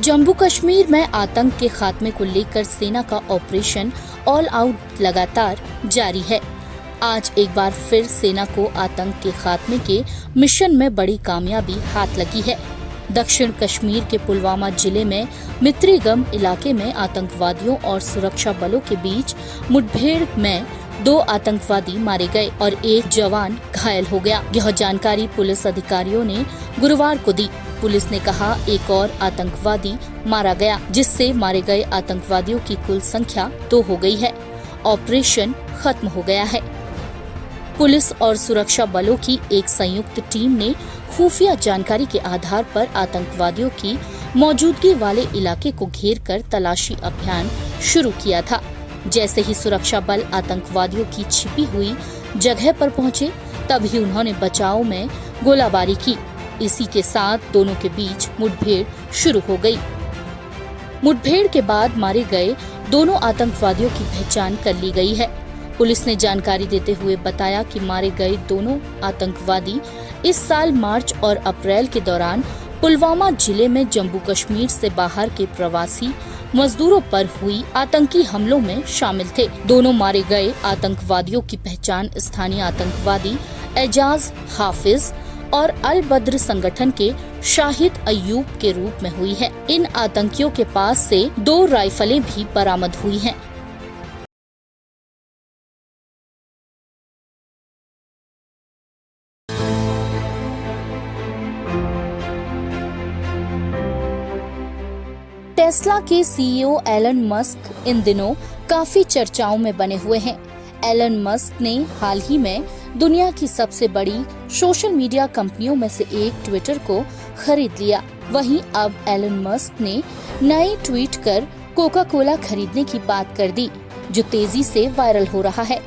जम्मू कश्मीर में आतंक के खात्मे को लेकर सेना का ऑपरेशन ऑल आउट लगातार जारी है। आज एक बार फिर सेना को आतंक के खात्मे के मिशन में बड़ी कामयाबी हाथ लगी है। दक्षिण कश्मीर के पुलवामा जिले में मित्रीगम इलाके में आतंकवादियों और सुरक्षा बलों के बीच मुठभेड़ में 2 आतंकवादी मारे गए और एक जवान घायल हो गया। यह जानकारी पुलिस अधिकारियों ने गुरुवार को दी। पुलिस ने कहा एक और आतंकवादी मारा गया, जिससे मारे गए आतंकवादियों की कुल संख्या 2 हो गई है। ऑपरेशन खत्म हो गया है। पुलिस और सुरक्षा बलों की एक संयुक्त टीम ने खुफिया जानकारी के आधार पर आतंकवादियों की मौजूदगी वाले इलाके को घेरकर तलाशी अभियान शुरू किया था। जैसे ही सुरक्षा बल आतंकवादियों की छिपी हुई जगह पर पहुंचे, तभी उन्होंने बचाव में गोलाबारी की। इसी के साथ दोनों के बीच मुठभेड़ शुरू हो गई। मुठभेड़ के बाद मारे गए दोनों आतंकवादियों की पहचान कर ली गई है। पुलिस ने जानकारी देते हुए बताया कि मारे गए दोनों आतंकवादी इस साल मार्च और अप्रैल के दौरान पुलवामा जिले में जम्मू कश्मीर से बाहर के प्रवासी मजदूरों पर हुई आतंकी हमलों में शामिल थे। दोनों मारे गए आतंकवादियों की पहचान स्थानीय आतंकवादी एजाज हाफिज और अल बद्र संगठन के शाहिद अयूब के रूप में हुई है। इन आतंकियों के पास से 2 राइफलें भी बरामद हुई हैं। टेस्ला के सीईओ एलन मस्क इन दिनों काफी चर्चाओं में बने हुए हैं। एलन मस्क ने हाल ही में दुनिया की सबसे बड़ी सोशल मीडिया कंपनियों में से एक ट्विटर को खरीद लिया। वहीं अब एलन मस्क ने नए ट्वीट कर कोका कोला खरीदने की बात कर दी, जो तेजी से वायरल हो रहा है।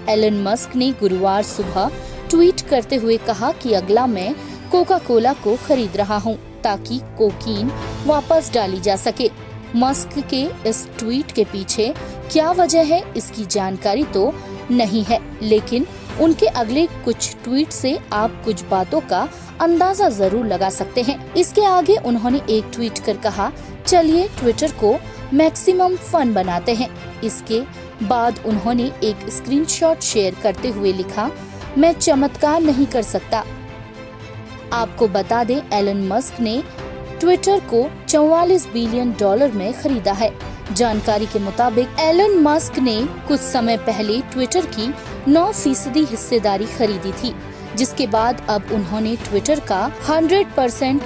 एलन मस्क ने गुरुवार सुबह ट्वीट करते हुए कहा कि अगला मैं कोका कोला को खरीद रहा हूं, ताकि कोकीन वापस डाली जा सके। मस्क के इस ट्वीट के पीछे क्या वजह है, इसकी जानकारी तो नहीं है, लेकिन उनके अगले कुछ ट्वीट से आप कुछ बातों का अंदाजा जरूर लगा सकते हैं। इसके आगे उन्होंने एक ट्वीट कर कहा, चलिए ट्विटर को मैक्सिमम फन बनाते हैं। इसके बाद उन्होंने एक स्क्रीनशॉट शेयर करते हुए लिखा, मैं चमत्कार नहीं कर सकता। आपको बता दें, एलन मस्क ने ट्विटर को $44 बिलियन में खरीदा है। जानकारी के मुताबिक एलन मस्क ने कुछ समय पहले ट्विटर की 9% हिस्सेदारी खरीदी थी, जिसके बाद अब उन्होंने ट्विटर का 100%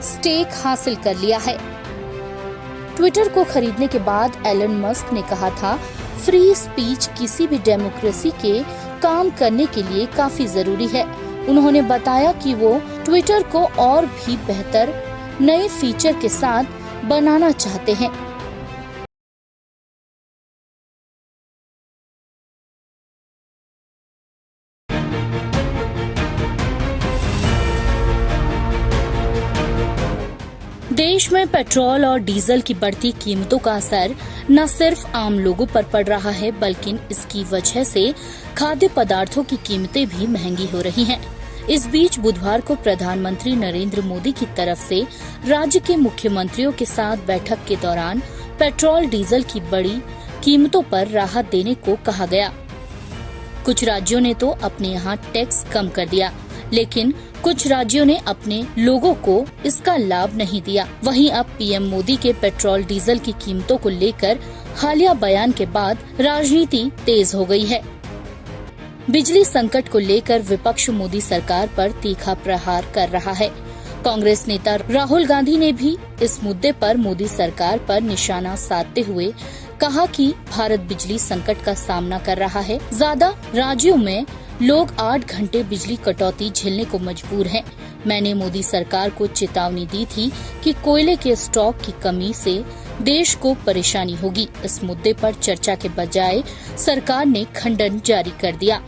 स्टेक हासिल कर लिया है। ट्विटर को खरीदने के बाद एलन मस्क ने कहा था, फ्री स्पीच किसी भी डेमोक्रेसी के काम करने के लिए काफी जरूरी है। उन्होंने बताया कि वो ट्विटर को और भी बेहतर नए फीचर के साथ बनाना चाहते हैं। देश में पेट्रोल और डीजल की बढ़ती कीमतों का असर न सिर्फ आम लोगों पर पड़ रहा है, बल्कि इसकी वजह से खाद्य पदार्थों की कीमतें भी महंगी हो रही हैं। इस बीच बुधवार को प्रधानमंत्री नरेंद्र मोदी की तरफ से राज्य के मुख्यमंत्रियों के साथ बैठक के दौरान पेट्रोल डीजल की बढ़ी कीमतों पर राहत देने को कहा गया। कुछ राज्यों ने तो अपने यहाँ टैक्स कम कर दिया, लेकिन कुछ राज्यों ने अपने लोगों को इसका लाभ नहीं दिया। वहीं अब पीएम मोदी के पेट्रोल डीजल की कीमतों को लेकर हालिया बयान के बाद राजनीति तेज हो गई है। बिजली संकट को लेकर विपक्ष मोदी सरकार पर तीखा प्रहार कर रहा है। कांग्रेस नेता राहुल गांधी ने भी इस मुद्दे पर मोदी सरकार पर निशाना साधते हुए कहा कि भारत बिजली संकट का सामना कर रहा है। ज्यादा राज्यों में लोग 8 घंटे बिजली कटौती झेलने को मजबूर हैं। मैंने मोदी सरकार को चेतावनी दी थी कि कोयले के स्टॉक की कमी से देश को परेशानी होगी। इस मुद्दे पर चर्चा के बजाय सरकार ने खंडन जारी कर दिया।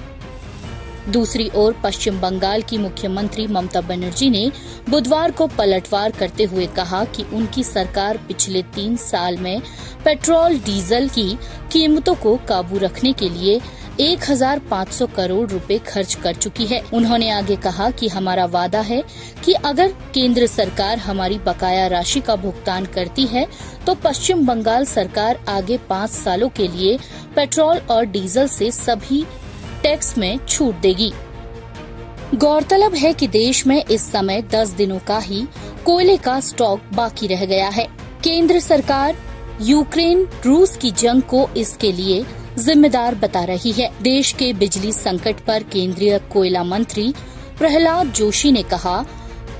दूसरी ओर पश्चिम बंगाल की मुख्यमंत्री ममता बनर्जी ने बुधवार को पलटवार करते हुए कहा कि उनकी सरकार पिछले 3 साल में पेट्रोल डीजल की कीमतों को काबू रखने के लिए 1,500 करोड़ रुपए खर्च कर चुकी है। उन्होंने आगे कहा कि हमारा वादा है कि अगर केंद्र सरकार हमारी बकाया राशि का भुगतान करती है तो पश्चिम बंगाल सरकार आगे 5 सालों के लिए पेट्रोल और डीजल से सभी टैक्स में छूट देगी। गौरतलब है कि देश में इस समय 10 दिनों का ही कोयले का स्टॉक बाकी रह गया है। केंद्र सरकार यूक्रेन रूस की जंग को इसके लिए जिम्मेदार बता रही है। देश के बिजली संकट पर केंद्रीय कोयला मंत्री प्रहलाद जोशी ने कहा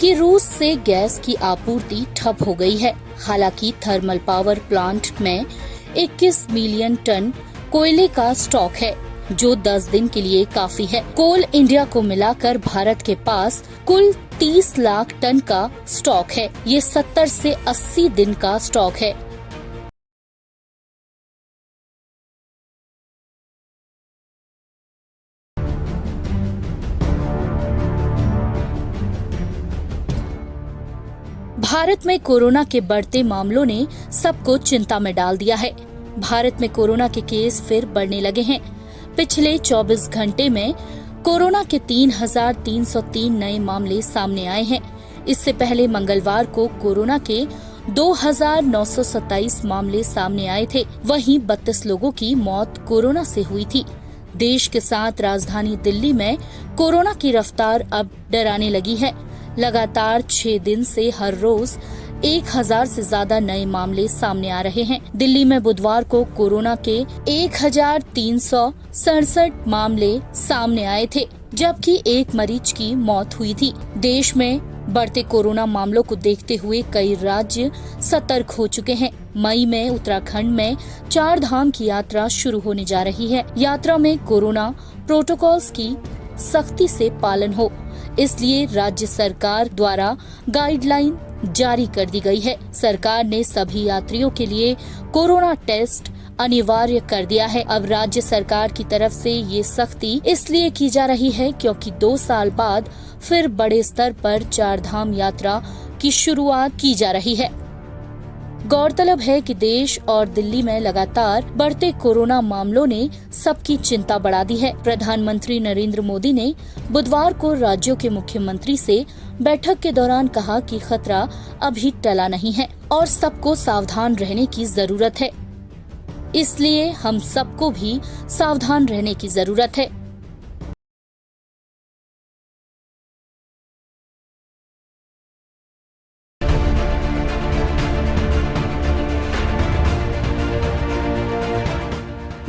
कि रूस से गैस की आपूर्ति ठप हो गई है। हालांकि थर्मल पावर प्लांट में 21 मिलियन टन कोयले का स्टॉक है, जो 10 दिन के लिए काफी है। कोल इंडिया को मिलाकर भारत के पास कुल 30 लाख टन का स्टॉक है। ये 70 से 80 दिन का स्टॉक है। भारत में कोरोना के बढ़ते मामलों ने सबको चिंता में डाल दिया है। भारत में कोरोना के केस फिर बढ़ने लगे हैं। पिछले 24 घंटे में कोरोना के 3,303 नए मामले सामने आए हैं। इससे पहले मंगलवार को कोरोना के 2,927 मामले सामने आए थे। वहीं 32 लोगों की मौत कोरोना से हुई थी। देश के साथ राजधानी दिल्ली में कोरोना की रफ्तार अब डराने लगी है। लगातार 6 दिन से हर रोज 1,000 से ज्यादा नए मामले सामने आ रहे हैं। दिल्ली में बुधवार को कोरोना के 1,367 मामले सामने आए थे, जबकि एक मरीज की मौत हुई थी। देश में बढ़ते कोरोना मामलों को देखते हुए कई राज्य सतर्क हो चुके हैं। मई में उत्तराखंड में 4 धाम की यात्रा शुरू होने जा रही है। यात्रा में कोरोना प्रोटोकॉल्स की सख्ती से पालन हो, इसलिए राज्य सरकार द्वारा गाइडलाइन जारी कर दी गई है। सरकार ने सभी यात्रियों के लिए कोरोना टेस्ट अनिवार्य कर दिया है। अब राज्य सरकार की तरफ से ये सख्ती इसलिए की जा रही है क्योंकि 2 साल बाद फिर बड़े स्तर पर 4 धाम यात्रा की शुरुआत की जा रही है। गौरतलब है कि देश और दिल्ली में लगातार बढ़ते कोरोना मामलों ने सबकी चिंता बढ़ा दी है। प्रधानमंत्री नरेंद्र मोदी ने बुधवार को राज्यों के मुख्यमंत्री से बैठक के दौरान कहा कि खतरा अभी टला नहीं है और सबको सावधान रहने की जरूरत है। इसलिए हम सबको भी सावधान रहने की जरूरत है।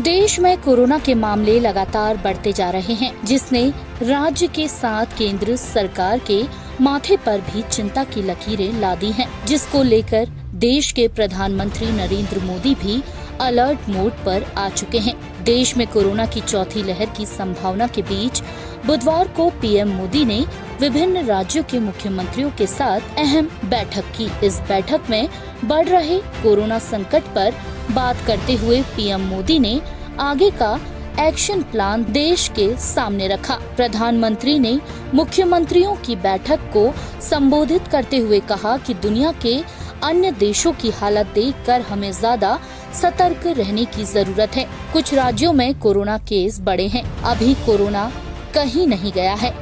देश में कोरोना के मामले लगातार बढ़ते जा रहे हैं, जिसने राज्य के साथ केंद्र सरकार के माथे पर भी चिंता की लकीरें ला दी हैं, जिसको लेकर देश के प्रधानमंत्री नरेंद्र मोदी भी अलर्ट मोड पर आ चुके हैं। देश में कोरोना की चौथी लहर की संभावना के बीच बुधवार को पीएम मोदी ने विभिन्न राज्यों के मुख्यमंत्रियों के साथ अहम बैठक की। इस बैठक में बढ़ रहे कोरोना संकट पर बात करते हुए पीएम मोदी ने आगे का एक्शन प्लान देश के सामने रखा। प्रधानमंत्री ने मुख्यमंत्रियों की बैठक को संबोधित करते हुए कहा कि दुनिया के अन्य देशों की हालत देखकर हमें ज्यादा सतर्क रहने की जरूरत है। कुछ राज्यों में कोरोना केस बढ़े हैं, अभी कोरोना कहीं नहीं गया है।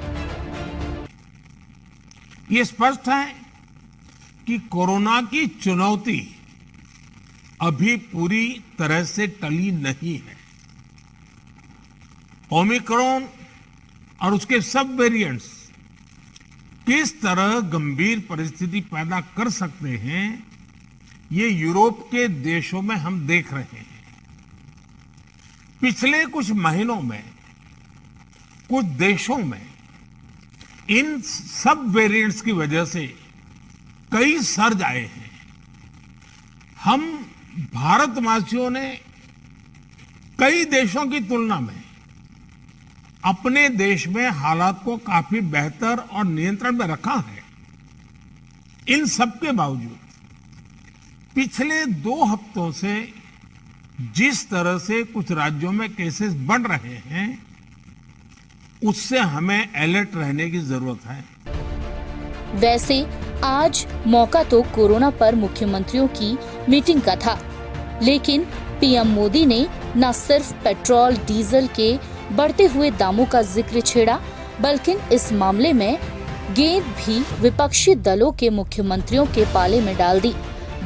ये स्पष्ट है कि कोरोना की चुनौती अभी पूरी तरह से टली नहीं है। ओमिक्रॉन और उसके सब वेरिएंट्स किस तरह गंभीर परिस्थिति पैदा कर सकते हैं, ये यूरोप के देशों में हम देख रहे हैं। पिछले कुछ महीनों में कुछ देशों में इन सब वेरिएंट्स की वजह से कई सर्ज आए हैं। हम भारतवासियों ने कई देशों की तुलना में अपने देश में हालात को काफी बेहतर और नियंत्रण में रखा है। इन सब के बावजूद पिछले 2 हफ्तों से जिस तरह से कुछ राज्यों में केसेस बढ़ रहे हैं, उससे हमें अलर्ट रहने की जरूरत है। वैसे आज मौका तो कोरोना पर मुख्यमंत्रियों की मीटिंग का था, लेकिन पीएम मोदी ने न सिर्फ पेट्रोल डीजल के बढ़ते हुए दामों का जिक्र छेड़ा, बल्कि इस मामले में गेंद भी विपक्षी दलों के मुख्यमंत्रियों के पाले में डाल दी।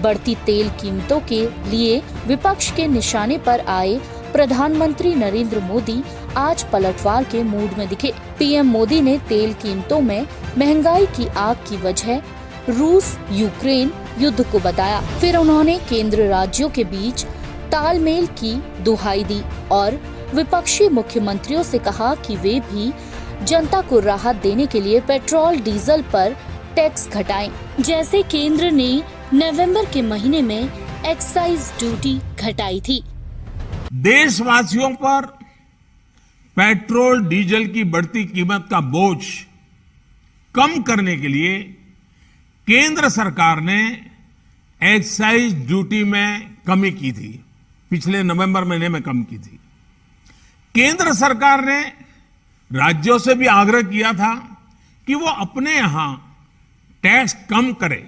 बढ़ती तेल कीमतों के लिए विपक्ष के निशाने पर आए प्रधानमंत्री नरेंद्र मोदी आज पलटवार के मूड में दिखे। पीएम मोदी ने तेल कीमतों में महंगाई की आग की वजह रूस यूक्रेन युद्ध को बताया। फिर उन्होंने केंद्र राज्यों के बीच तालमेल की दुहाई दी और विपक्षी मुख्यमंत्रियों से कहा कि वे भी जनता को राहत देने के लिए पेट्रोल डीजल पर टैक्स घटाएं, जैसे केंद्र ने नवंबर के महीने में एक्साइज ड्यूटी घटाई थी। देशवासियों पर पेट्रोल डीजल की बढ़ती कीमत का बोझ कम करने के लिए केंद्र सरकार ने एक्साइज ड्यूटी में कमी की थी। पिछले नवंबर महीने में कम की थी। केंद्र सरकार ने राज्यों से भी आग्रह किया था कि वो अपने यहां टैक्स कम करे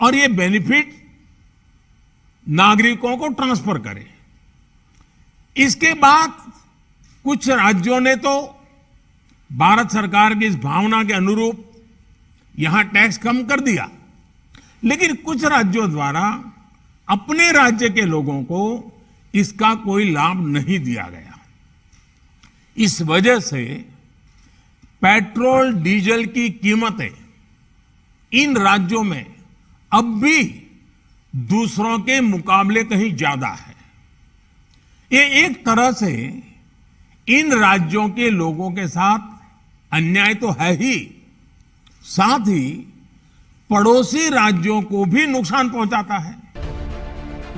और ये बेनिफिट नागरिकों को ट्रांसफर करे। इसके बाद कुछ राज्यों ने तो भारत सरकार की इस भावना के अनुरूप यहां टैक्स कम कर दिया, लेकिन कुछ राज्यों द्वारा अपने राज्य के लोगों को इसका कोई लाभ नहीं दिया गया। इस वजह से पेट्रोल डीजल की कीमतें इन राज्यों में अब भी दूसरों के मुकाबले कहीं ज्यादा है। ये एक तरह से इन राज्यों के लोगों के साथ अन्याय तो है ही, साथ ही पड़ोसी राज्यों को भी नुकसान पहुंचाता है।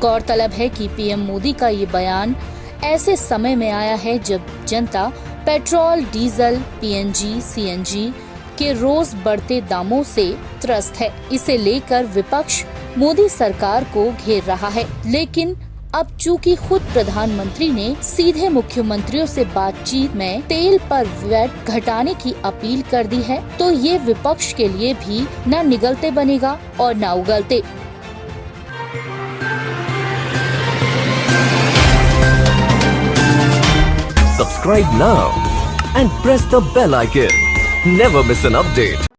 गौरतलब है कि पीएम मोदी का ये बयान ऐसे समय में आया है जब जनता पेट्रोल, डीजल, पीएनजी, सीएनजी के रोज बढ़ते दामों से त्रस्त है। इसे लेकर विपक्ष मोदी सरकार को घेर रहा है, लेकिन अब चूंकि खुद प्रधानमंत्री ने सीधे मुख्यमंत्रियों से बातचीत में तेल पर वैट घटाने की अपील कर दी है, तो ये विपक्ष के लिए भी न निगलते बनेगा और न उगलते। Subscribe now and press the bell icon. Never miss an update.